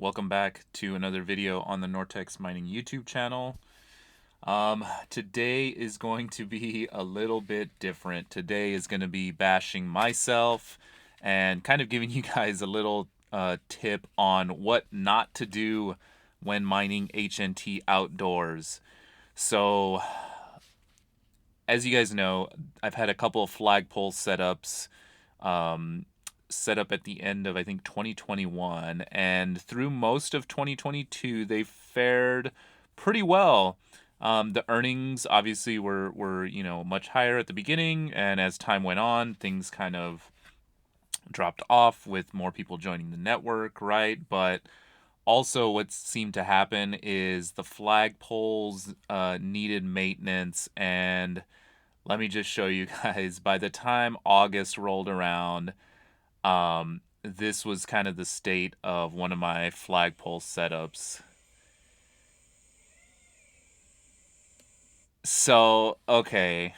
Welcome back to another video on the Nortex Mining YouTube channel. Today is going to be a little bit different. Today is going to be bashing myself and kind of giving you guys a little tip on what not to do when mining HNT outdoors. So, as you guys know, I've had a couple of flagpole setups set up at the end of I think 2021, and through most of 2022 they fared pretty well. The earnings obviously were much higher at the beginning, and as time went on, things kind of dropped off with more people joining the network, right? But also, what seemed to happen is the flagpoles needed maintenance, and let me just show you guys. By the time August rolled around, this was kind of the state of one of my flagpole setups. So, okay.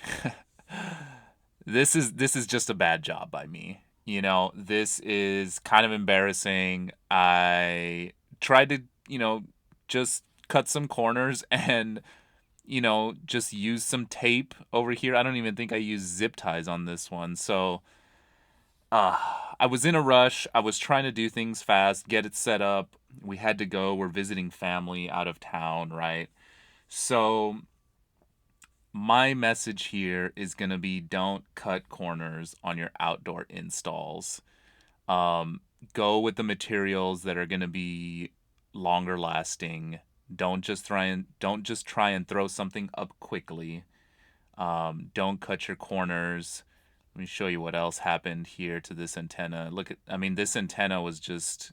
This is just a bad job by me. This is kind of embarrassing. I tried to, just cut some corners and, just use some tape over here. I don't even think I used zip ties on this one. So, uh, I was in a rush. I was trying to do things fast, get it set up. We had to go. We're visiting family out of town, right? So, my message here is going to be don't cut corners on your outdoor installs. Um, Go with the materials that are going to be longer lasting. Don't just try and throw something up quickly. Don't cut your corners. Let me show you what else happened here to this antenna. I mean, this antenna was just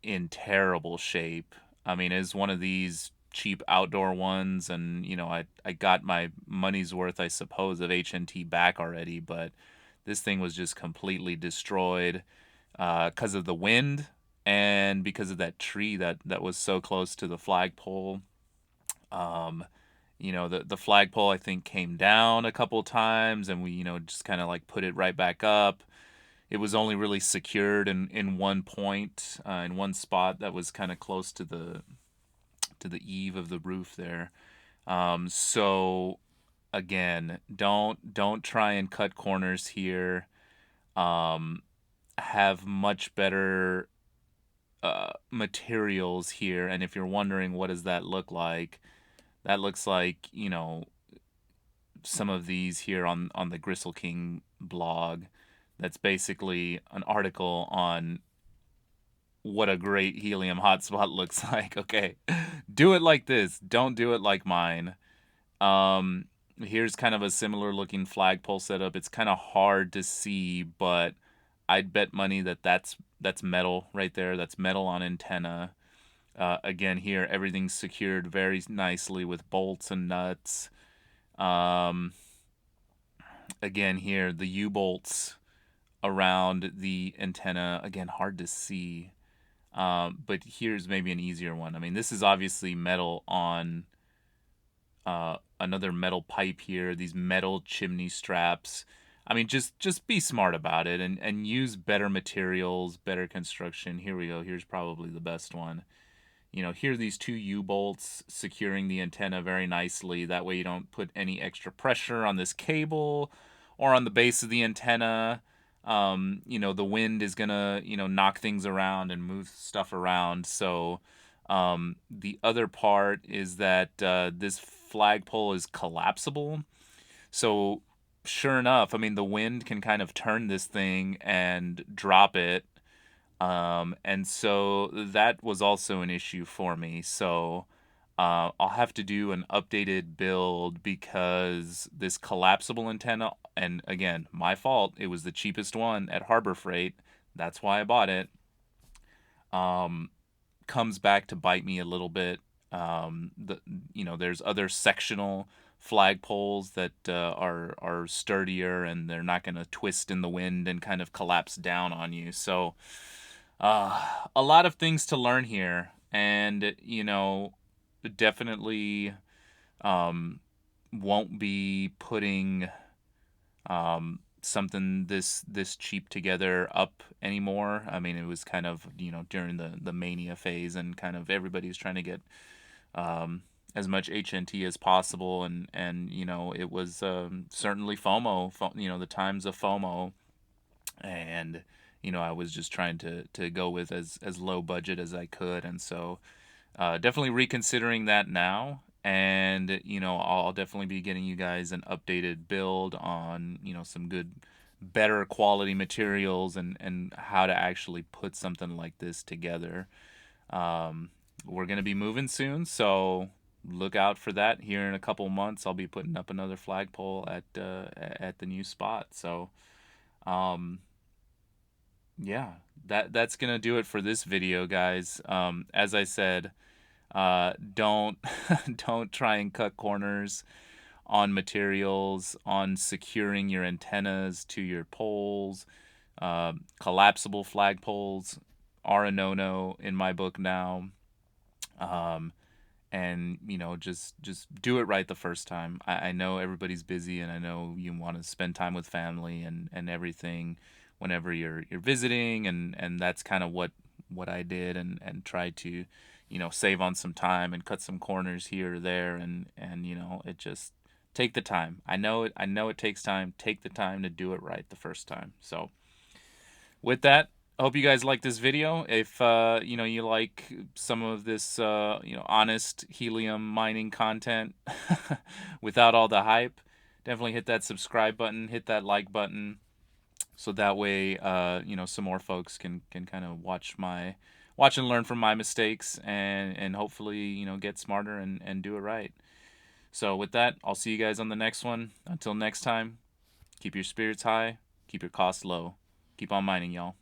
in terrible shape. I mean, it's one of these cheap outdoor ones, and I got my money's worth, I suppose, of HNT back already, but this thing was just completely destroyed because of the wind and because of that tree that was so close to the flagpole. Um, the flagpole I think came down a couple times, and we just kind of like put it right back up. It was only really secured in one point, in one spot that was kind of close to the eave of the roof there. So again, don't try and cut corners here. Um, have much better materials here, and if you're wondering what does that look like, that looks like some of these here on the Gristle King blog. That's basically an article on what a great helium hotspot looks like. Okay, do it like this. Don't do it like mine. Um, Here's kind of a similar looking flagpole setup. It's kind of hard to see, but I'd bet money that that's metal right there. That's metal on antenna. Again, here everything's secured very nicely with bolts and nuts. Um, Again, here the U-bolts around the antenna. Again, hard to see. But here's maybe an easier one. I mean, this is obviously metal on another metal pipe here. These metal chimney straps. I mean, just be smart about it and use better materials, better construction. Here we go. Here's probably the best one. Here are these two U-bolts securing the antenna very nicely. That way you don't put any extra pressure on this cable or on the base of the antenna. The wind is gonna, knock things around and move stuff around. So, the other part is that this flagpole is collapsible. So, sure enough, I mean, the wind can kind of turn this thing and drop it, and so that was also an issue for me. So I'll have to do an updated build because this collapsible antenna, and again, my fault, it was the cheapest one at Harbor Freight. That's why I bought it. Um, Comes back to bite me a little bit. There's other sectional flagpoles that are sturdier and they're not going to twist in the wind and kind of collapse down on you. So a lot of things to learn here, and definitely um, won't be putting something this cheap together up anymore. I mean, it was kind of, during the mania phase, and kind of everybody's trying to get as much HNT as possible, and it was certainly FOMO, the times of FOMO, and I was just trying to go with as low budget as I could, and so definitely reconsidering that now. And I'll definitely be getting you guys an updated build on some good, better quality materials, and how to actually put something like this together. We're gonna be moving soon, so look out for that. Here in a couple months, I'll be putting up another flagpole at the new spot. So yeah, that's gonna do it for this video, guys. As I said, don't don't try and cut corners on materials, on securing your antennas to your poles. Collapsible flagpoles are a no-no in my book now. Um, and just do it right the first time. I know everybody's busy, and I know you want to spend time with family and everything whenever you're visiting, and that's kind of what I did, and tried to save on some time and cut some corners here or there, and it just take the time. I know it takes time. Take the time to do it right the first time. So with that, I hope you guys like this video. If you like some of this honest helium mining content without all the hype, definitely hit that subscribe button, hit that like button, so that way some more folks can kind of watch and learn from my mistakes, and hopefully get smarter and do it right. So with that, I'll see you guys on the next one. Until next time, keep your spirits high, keep your costs low, keep on mining, y'all.